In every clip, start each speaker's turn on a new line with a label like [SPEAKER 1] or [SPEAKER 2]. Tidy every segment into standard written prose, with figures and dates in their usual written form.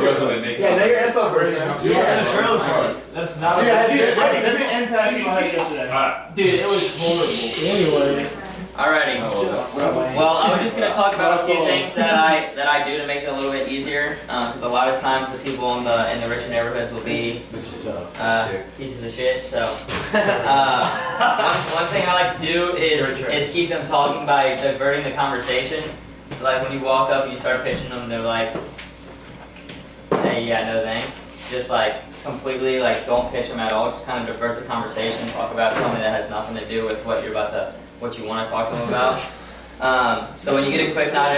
[SPEAKER 1] You guys want to make
[SPEAKER 2] Yeah, know your info version.
[SPEAKER 3] Yeah, the trailer park. That's not.
[SPEAKER 2] Dude, I didn't impact my head yesterday.
[SPEAKER 3] Dude, it was horrible. Anyway.
[SPEAKER 4] Alrighty. Well, I was just gonna talk about a few things that I do to make it a little bit easier, because a lot of times the people in the richer neighborhoods will be pieces of shit. So one thing I like to do is keep them talking by diverting the conversation. So like when you walk up and you start pitching them, they're like, "Hey, yeah, no thanks." Just like completely like don't pitch them at all. Just kind of divert the conversation. Talk about something that has nothing to do with what you want to talk to them about. So when you get a quick not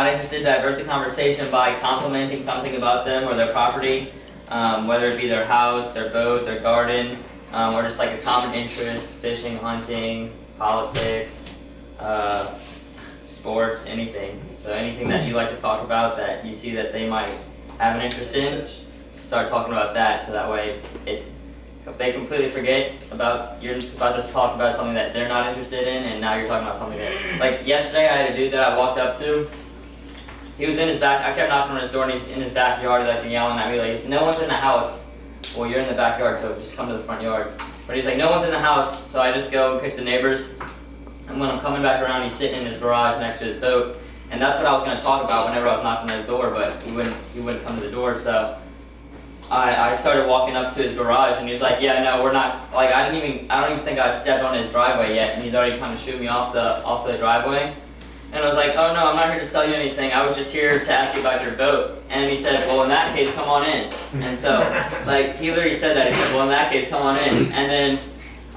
[SPEAKER 4] interested, divert the conversation by complimenting something about them or their property, whether it be their house, their boat, their garden, or just like a common interest, fishing, hunting, politics, sports, anything. So anything that you like to talk about that you see that they might have an interest in, start talking about that, so that way if they completely forget about you're about to talk about something that they're not interested in, and now you're talking about something that, like yesterday I had a dude that I walked up to. He was in his back. I kept knocking on his door, and he's in his backyard, like yelling at me, like, "No one's in the house." Well, you're in the backyard, so just come to the front yard. But he's like, "No one's in the house," so I just go and pitch the neighbors. And when I'm coming back around, he's sitting in his garage next to his boat, and that's what I was going to talk about whenever I was knocking on his door, but he wouldn't come to the door, so. I started walking up to his garage, and he's like, "Yeah, no, we're not." Like I don't even think I stepped on his driveway yet, and he's already trying to shoot me off the driveway. And I was like, "Oh no, I'm not here to sell you anything. I was just here to ask you about your boat." And he said, "Well, in that case, come on in." And so, like he literally said that. He said, "Well, in that case, come on in." And then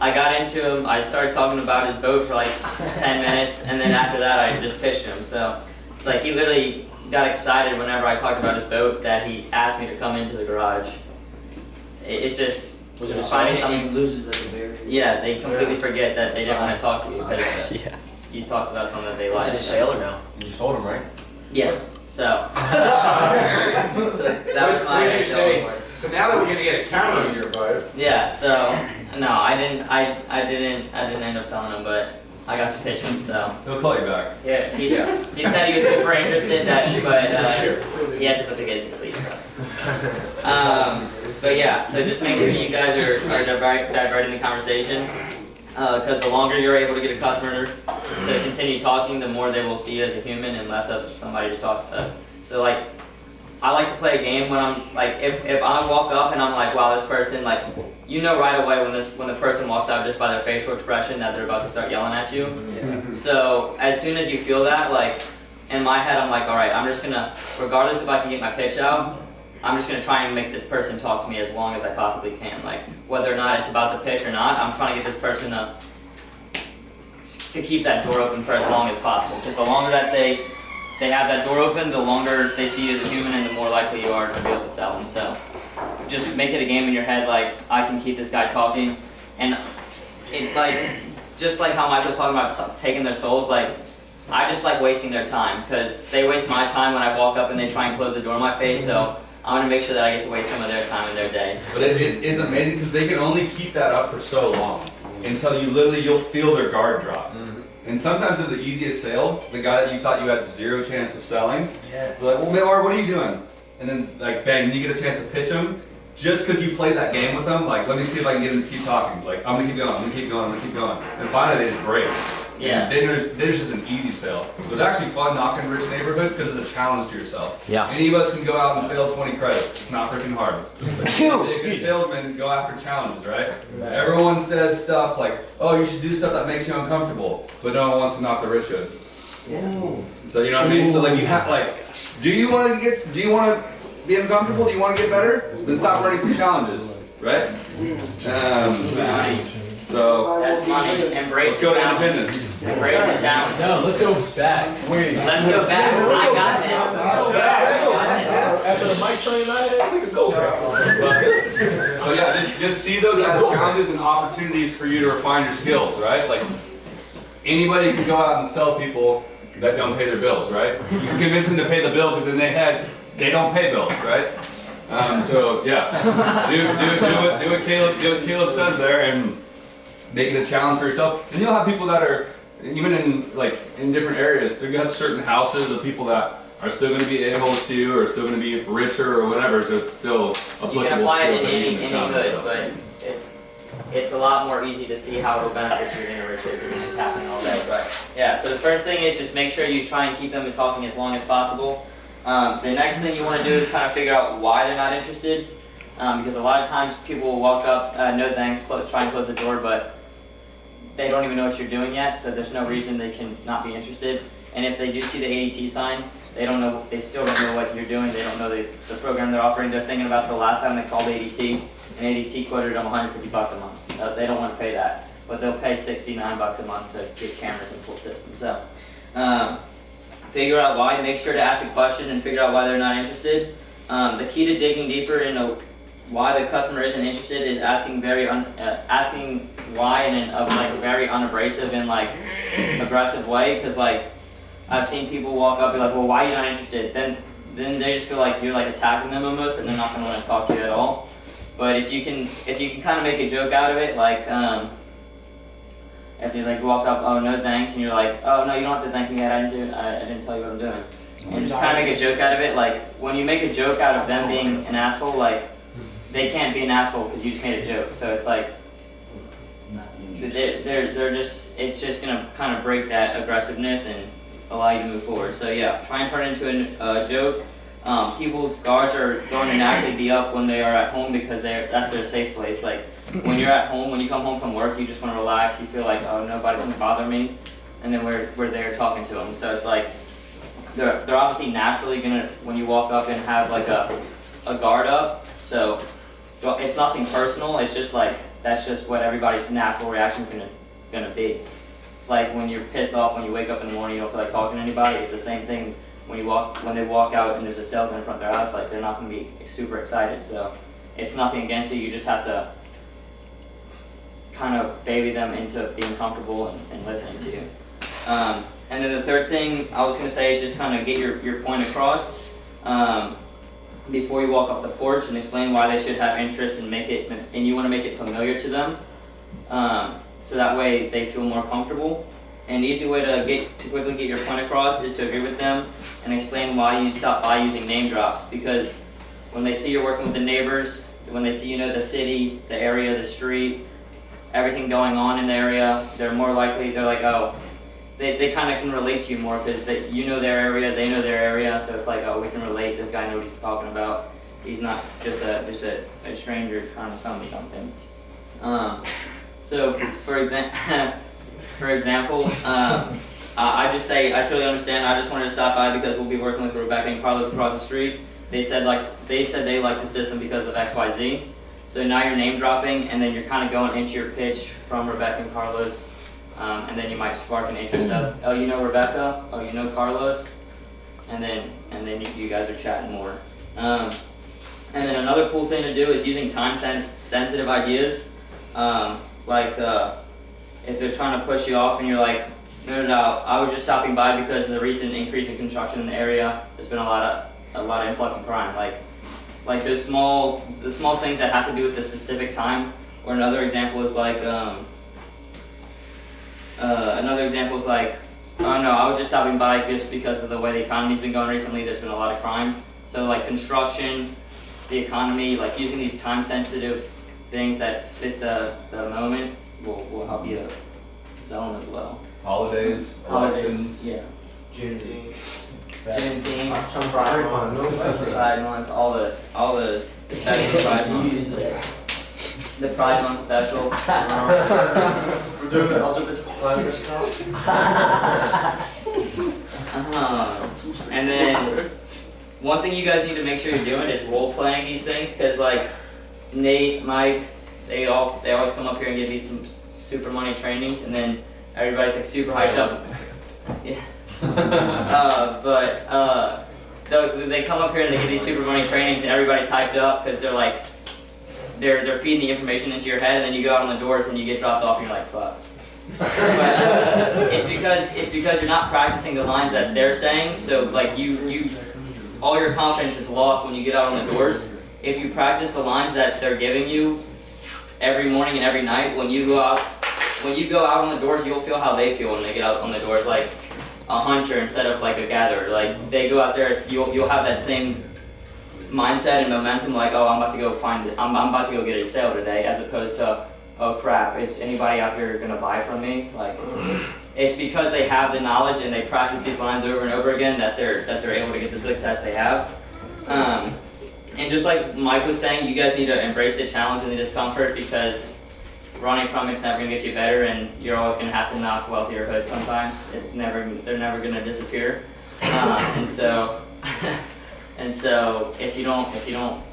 [SPEAKER 4] I got into him. I started talking about his boat for like 10 minutes, and then after that, I just pitched him. So it's like he literally got excited whenever I talked about his boat that he asked me to come into the garage. It just
[SPEAKER 2] was it
[SPEAKER 4] finding something.
[SPEAKER 2] Loses the barrier.
[SPEAKER 4] Yeah, they completely forget that they didn't want to talk to you because you talked about something that they liked.
[SPEAKER 2] Is it a sale or no?
[SPEAKER 1] You sold them, right?
[SPEAKER 4] Yeah. So that was my idea.
[SPEAKER 5] So now that we're gonna get a count on your boat.
[SPEAKER 4] Yeah. So no, I didn't end up selling them, but I got to pitch him, so.
[SPEAKER 1] He'll call you back.
[SPEAKER 4] Yeah, he said he was super interested, but he had to put the kids to sleep. But yeah, so just make sure you guys are diverting the conversation, because the longer you're able to get a customer to continue talking, the more they will see you as a human and less of somebody just talking. So like, I like to play a game when I'm like, if I walk up and I'm like, wow, this person, like, you know right away when the person walks out just by their facial expression that they're about to start yelling at you. Yeah. So as soon as you feel that, like, in my head I'm like, all right, I'm just gonna, regardless if I can get my pitch out, I'm just gonna try and make this person talk to me as long as I possibly can. Like, whether or not it's about the pitch or not, I'm trying to get this person to keep that door open for as long as possible. Because the longer that they have that door open, the longer they see you as a human and the more likely you are to be able to sell them. So just make it a game in your head, like, I can keep this guy talking. And it, like, just like how Mike was talking about taking their souls, like, I just like wasting their time because they waste my time when I walk up and they try and close the door in my face. So I want to make sure that I get to waste some of their time in their days.
[SPEAKER 1] But it's amazing because they can only keep that up for so long until you'll feel their guard drop. And sometimes with the easiest sales, the guy that you thought you had zero chance of selling, they're like, "Well, Miller, what are you doing?" And then, like, bang, you get a chance to pitch them. Just because you played that game with them, like, let me see if I can get them to keep talking. Like, I'm gonna keep going, I'm gonna keep going, I'm gonna keep going. And finally, they just break.
[SPEAKER 4] Yeah.
[SPEAKER 1] And then there's just an easy sale. It was actually fun knocking a rich neighborhood because it's a challenge to yourself.
[SPEAKER 6] Yeah.
[SPEAKER 1] Any of us can go out and fail 20 credits. It's not freaking hard. But if you be a good salesman, go after challenges, right? Everyone says stuff like, "Oh, you should do stuff that makes you uncomfortable," but no one wants to knock the rich hood.
[SPEAKER 2] Yeah.
[SPEAKER 1] So you know what I mean? So like you have like, do you want to be uncomfortable? Do you want to get better? Then stop running from challenges, right? So
[SPEAKER 4] That's money. Embrace
[SPEAKER 1] let's go to
[SPEAKER 4] the challenge.
[SPEAKER 1] independence.
[SPEAKER 4] Embrace the challenge.
[SPEAKER 3] No, let's go back.
[SPEAKER 4] Let's go back. I got this.
[SPEAKER 3] After the mic train night, we can go back.
[SPEAKER 1] So yeah, just see those as challenges and opportunities for you to refine your skills, right? Like anybody can go out and sell people that don't pay their bills, right? You can convince them to pay the bill because in their head they don't pay bills, right? So yeah, do what Caleb says there and make it a challenge for yourself. And you'll have people that are even in different areas. They're gonna have certain houses of people that are still going to be a-holes too, or still going to be richer or whatever, so it's still applicable.
[SPEAKER 4] You can apply it in
[SPEAKER 1] skills that you
[SPEAKER 4] any
[SPEAKER 1] can become.
[SPEAKER 4] hood, but it's a lot more easy to see how it'll benefit you in a rich hood because it's just happening all day. But yeah, so the first thing is just make sure you try and keep them talking as long as possible. The next thing you want to do is kind of figure out why they're not interested, because a lot of times people will walk up, no thanks, try and close the door, but they don't even know what you're doing yet, so there's no reason they can not be interested. And if they do see the ADT sign, they don't know, they still don't know what you're doing, they don't know the program they're offering. They're thinking about the last time they called ADT, and ADT quoted them $150 a month. They don't want to pay that, but they'll pay $69 a month to get cameras and full system. So figure out why, make sure to ask a question and figure out why they're not interested. The key to digging deeper into why the customer isn't interested is asking asking why in a like very unabrasive and like aggressive way, because like I've seen people walk up and be like, well, why are you not interested? Then they just feel like you're like attacking them almost, and they're not going to want to talk to you at all. But if you can kind of make a joke out of it, like if you like walk up, oh no thanks, and you're like, oh no, you don't have to thank me yet, I didn't tell you what I'm doing, and just kind of make a joke out of it. Like when you make a joke out of them being an asshole, like they can't be an asshole because you just made a joke. So it's like they're just, it's just gonna kind of break that aggressiveness and allow you to move forward. So yeah, try and turn it into a joke. People's guards are going to naturally be up when they are at home because that's their safe place. Like when you're at home, when you come home from work, you just want to relax. You feel like, oh, nobody's gonna bother me, and then we're there talking to them. So it's like they're obviously naturally gonna, when you walk up and have like a guard up. So it's nothing personal. It's just like that's just what everybody's natural reaction is gonna be. It's like when you're pissed off when you wake up in the morning, you don't feel like talking to anybody. It's the same thing when they walk out and there's a salesman in front of their house. Like they're not gonna be super excited. So it's nothing against you. You just have to kind of baby them into being comfortable and listening to you. And then the third thing I was gonna say is just kind of get your point across. Before you walk up the porch, and explain why they should have interest and you want to make it familiar to them, so that way they feel more comfortable. An easy way to quickly get your point across is to agree with them and explain why you stop by using name drops, because when they see you're working with the neighbors, when they see you know the city, the area, the street, everything going on in the area, they're more likely, they're like, oh, they kind of can relate to you more because you know their area, they know their area, so it's like, oh, we can relate, this guy knows what he's talking about. He's not just a stranger trying to sell me something. So, for example, I just say, I totally understand, I just wanted to stop by because we'll be working with Rebecca and Carlos across the street. They said they like the system because of XYZ. So now you're name dropping, and then you're kind of going into your pitch from Rebecca and Carlos. And then you might spark an interest of, oh, you know Rebecca, oh, you know Carlos, and then you guys are chatting more. And then another cool thing to do is using time-sensitive ideas. If they're trying to push you off and you're like, no, I was just stopping by because of the recent increase in construction in the area. There's been a lot of influx in crime. Like the small things that have to do with the specific time. Or another example is like. Oh no, I was just stopping by just because of the way the economy's been going recently. There's been a lot of crime. So like construction, the economy, like using these time-sensitive things that fit the moment will help you sell them as well.
[SPEAKER 1] Holidays, elections.
[SPEAKER 4] Yeah.
[SPEAKER 2] Juneteenth.
[SPEAKER 4] Pride Month, all those, especially Pride Month. The Pride Month special.
[SPEAKER 5] We're doing the ultimate flag discount.
[SPEAKER 4] And then one thing you guys need to make sure you're doing is role playing these things, because like Nate, Mike, they always come up here and give you some super money trainings, and then everybody's like super hyped up. Yeah. They come up here and they give these super money trainings, and everybody's hyped up because they're like. They're feeding the information into your head, and then you go out on the doors and you get dropped off and you're like, fuck. But it's because you're not practicing the lines that they're saying, so like all your confidence is lost when you get out on the doors. If you practice the lines that they're giving you every morning and every night, when you go out on the doors, you'll feel how they feel when they get out on the doors. Like, a hunter instead of like a gatherer. Like they go out there, you'll have that same mindset and momentum, like, oh, I'm about to go I'm about to go get a sale today, as opposed to, oh crap, is anybody out here gonna buy from me? Like, it's because they have the knowledge and they practice these lines over and over again that they're able to get the success they have. And just like Mike was saying, you guys need to embrace the challenge and the discomfort, because running from it's never gonna get you better, and you're always gonna have to knock well to your hood sometimes. They're never gonna disappear. And so if you don't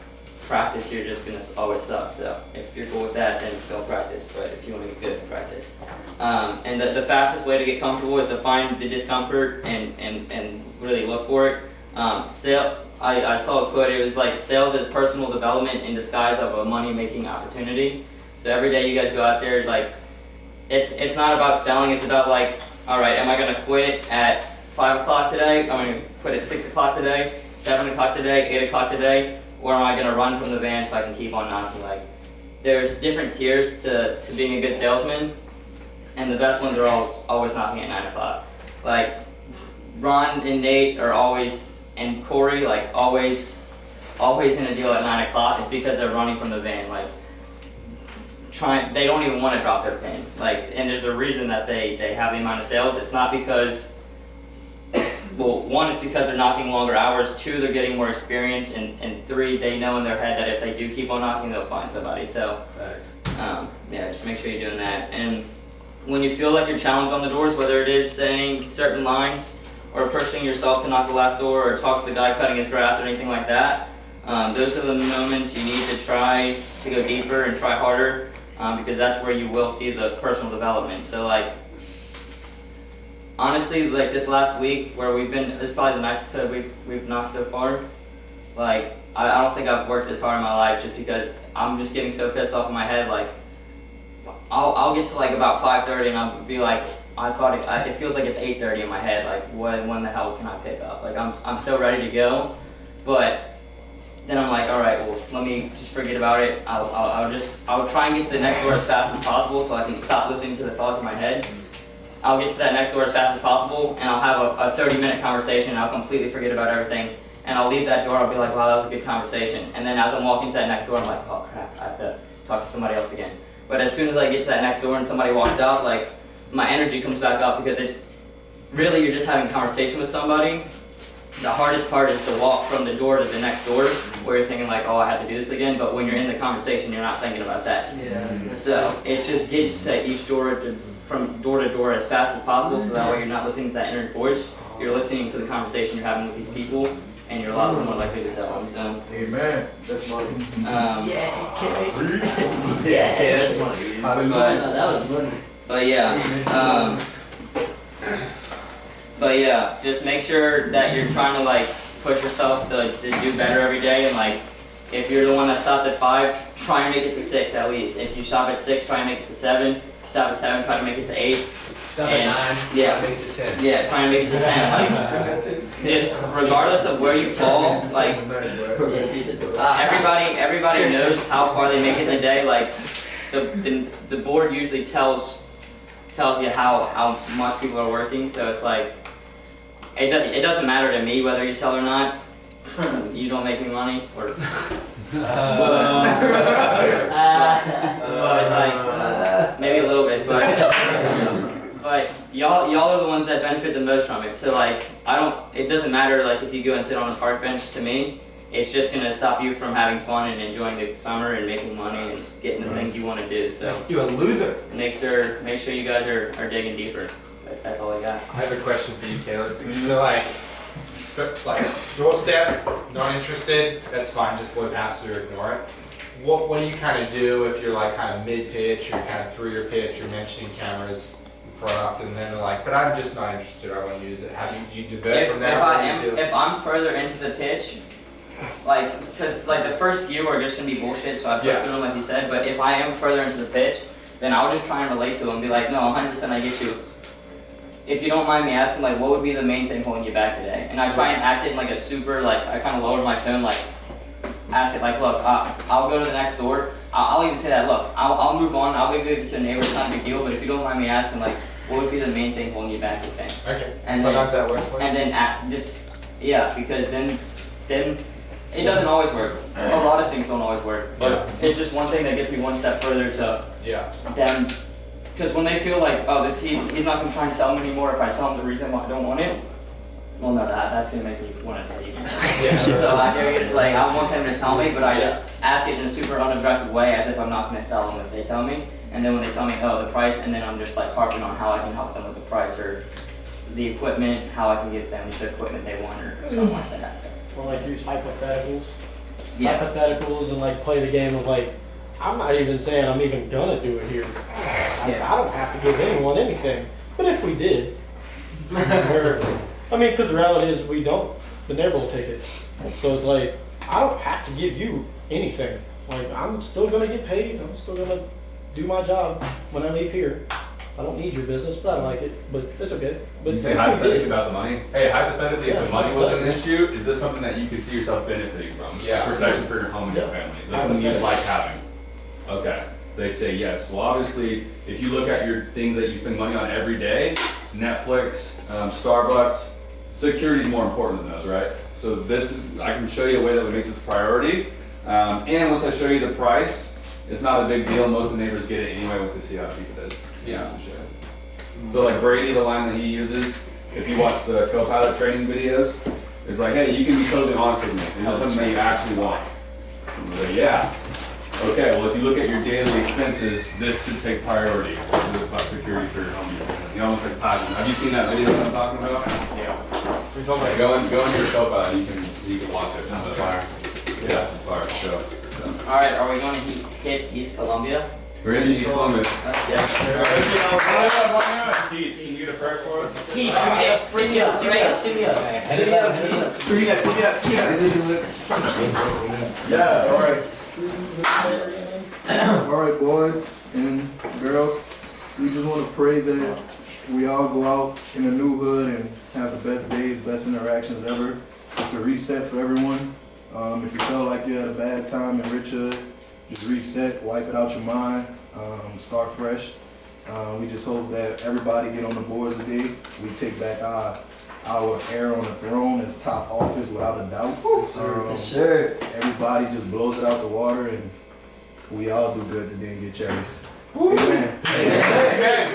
[SPEAKER 4] practice, you're just gonna always suck. So if you're cool with that, then don't practice. But if you want to get good, practice. And the fastest way to get comfortable is to find the discomfort and really look for it. I saw a quote. It was like, sales is personal development in disguise of a money-making opportunity. So every day you guys go out there, like, it's not about selling. It's about like, all right, am I gonna quit at 5 o'clock today? I'm gonna quit at 6 o'clock today, 7 o'clock today, 8 o'clock today, or am I gonna run from the van so I can keep on knocking? Like, there's different tiers to being a good salesman, and the best ones are always knocking at 9 o'clock. Like, Ron and Nate are always, and Corey, like always in a deal at 9 o'clock. It's because they're running from the van. Like, they don't even want to drop their pin. Like, and there's a reason that they have the amount of sales. It's not because, well, one, it's because they're knocking longer hours. Two, they're getting more experience, and three, they know in their head that if they do keep on knocking, they'll find somebody. So, yeah, just make sure you're doing that. And when you feel like you're challenged on the doors, whether it is saying certain lines, or pushing yourself to knock the last door, or talk to the guy cutting his grass, or anything like that, those are the moments you need to try to go deeper and try harder, because that's where you will see the personal development. So, like, honestly, like this last week where this is probably the nicest hood we've knocked so far. Like, I don't think I've worked this hard in my life, just because I'm just getting so pissed off in my head. Like, I'll get to like about 5:30 and I'll be like, it feels like it's 8:30 in my head. Like, when the hell can I pick up? Like, I'm so ready to go, but then I'm like, all right, well, let me just forget about it. I'll try and get to the next door as fast as possible so I can stop listening to the thoughts in my head. I'll get to that next door as fast as possible, and I'll have a 30-minute conversation, and I'll completely forget about everything. And I'll leave that door, I'll be like, wow, that was a good conversation. And then as I'm walking to that next door, I'm like, oh crap, I have to talk to somebody else again. But as soon as I get to that next door and somebody walks out, like, my energy comes back up, because it's really, you're just having a conversation with somebody. The hardest part is to walk from the door to the next door, where you're thinking like, oh, I have to do this again. But when you're in the conversation, you're not thinking about that. Yeah. So it just gets to each door, from door to door, as fast as possible, so that way you're not listening to that inner voice. You're listening to the conversation you're having with these people, and you're a lot more likely to sell them. So.
[SPEAKER 5] Amen. That's money.
[SPEAKER 2] Yeah, that's money.
[SPEAKER 5] Hallelujah.
[SPEAKER 2] That was money.
[SPEAKER 4] But yeah, just make sure that you're trying to like push yourself to do better every day, and like, if you're the one that stops at 5, try and make it to 6 at least. If you stop at 6, try and make it to 7. If you stop at 7, try to make it to 8.
[SPEAKER 3] Stop at 9,
[SPEAKER 4] yeah,
[SPEAKER 3] make it to 10.
[SPEAKER 4] Yeah, try and make it to 10. Like, just regardless of where you fall, like, everybody knows how far they make it in a day. Like, the board usually tells you how much people are working, so it's like, it doesn't matter to me whether you sell or not. You don't make any money, or but like, maybe a little bit, but y'all are the ones that benefit the most from it. So like, it doesn't matter like if you go and sit on a park bench. To me, it's just gonna stop you from having fun and enjoying the summer and making money and getting the things you want to do. So
[SPEAKER 3] you're a loser.
[SPEAKER 4] Make sure you guys are digging deeper. That's all I got.
[SPEAKER 6] I have a question for you, Caleb. So like doorstep, not interested, that's fine, just blow past it or ignore it. What do you kind of do if you're like kind of mid-pitch, or kind of through your pitch, you're mentioning cameras, product, and then they're like, but I'm just not interested, I want to use it. How do you develop from there?
[SPEAKER 4] If I'm further into the pitch, like, because like the first few are just going to be bullshit, so I push through them like you said, but if I am further into the pitch, then I'll just try and relate to them and be like, no, 100% I get you. If you don't mind me asking, like, what would be the main thing holding you back today? And I try and act it in like a super, like, I kind of lower my tone, like, ask it, like, look, I'll go to the next door. I'll even say that, look, I'll move on, I'll give it to a neighbor, it's not a big deal, but if you don't mind me asking, like, what would be the main thing holding you back, you think?
[SPEAKER 6] Okay.
[SPEAKER 4] And
[SPEAKER 6] Sometimes that works for you.
[SPEAKER 4] And then because then it doesn't always work. A lot of things don't always work, but it's just one thing that gets me one step further to
[SPEAKER 6] Yeah.
[SPEAKER 4] them. Because when they feel like, oh, he's not gonna try and sell them anymore if I tell him the reason why I don't want it. Well, no, that's gonna make me want to sell you.
[SPEAKER 6] Yeah.
[SPEAKER 4] So I want them to tell me, but I just ask it in a super unaggressive way, as if I'm not gonna sell them if they tell me. And then when they tell me, oh, the price, and then I'm just like harping on how I can help them with the price or the equipment, how I can get them the equipment they want or something like that.
[SPEAKER 3] Or like use hypotheticals.
[SPEAKER 4] Yeah.
[SPEAKER 3] Hypotheticals and like play the game of like, I'm not even saying I'm even gonna do it here.
[SPEAKER 4] Yeah.
[SPEAKER 3] I don't have to give anyone anything. But if we did, because the reality is we don't. The neighbor will take it. So it's like, I don't have to give you anything. Like, I'm still gonna get paid. I'm still gonna do my job when I leave here. I don't need your business, but I like it. But it's okay. But
[SPEAKER 1] You say
[SPEAKER 3] if we
[SPEAKER 1] hypothetically
[SPEAKER 3] did-
[SPEAKER 1] about the money. Hey, hypothetically,
[SPEAKER 3] Yeah,
[SPEAKER 1] if the money was an
[SPEAKER 3] hypothetically.
[SPEAKER 1] issue, is this something that you could see yourself benefiting from?
[SPEAKER 6] Yeah.
[SPEAKER 1] Protection for your home and your
[SPEAKER 3] Yeah.
[SPEAKER 1] family. Is that something you'd like having? Okay. They say yes. Well, obviously, if you look at your things that you spend money on every day, Netflix, Starbucks, security is more important than those, right? So I can show you a way that would make this a priority. And once I show you the price, it's not a big deal. Most of the neighbors get it anyway once they see how cheap it is.
[SPEAKER 6] Yeah.
[SPEAKER 1] So like Brady, the line that he uses, if you watch the co-pilot training videos, it's like, hey, you can be totally honest with me. Is this something that you actually want? I'm like, yeah. Okay, well if you look at your daily expenses, this should take priority. It's about security for your home. You know, almost like Tyson. Have you seen that video that I'm talking about?
[SPEAKER 6] Yeah.
[SPEAKER 1] Okay, go into your co-pilot and you can watch it. It's fire. Yeah, it's fire. So.
[SPEAKER 4] All right, are we going to hit East Columbia?
[SPEAKER 1] We're in East Columbus.
[SPEAKER 4] Yes.
[SPEAKER 1] Keith, can you get a prayer for us?
[SPEAKER 4] Keith, send me up.
[SPEAKER 5] Yeah, all right. All right, boys and girls, we just want to pray that we all go out in the new hood and have the best days, best interactions ever. It's a reset for everyone. If you felt like you had a bad time in Richwood, just reset, wipe it out your mind, start fresh. We just hope that everybody get on the boards today. We take back our air on the throne as top office without a doubt.
[SPEAKER 2] Yes, sir.
[SPEAKER 5] Everybody just blows it out the water and we all do good today and get cherries. Amen.
[SPEAKER 6] Amen.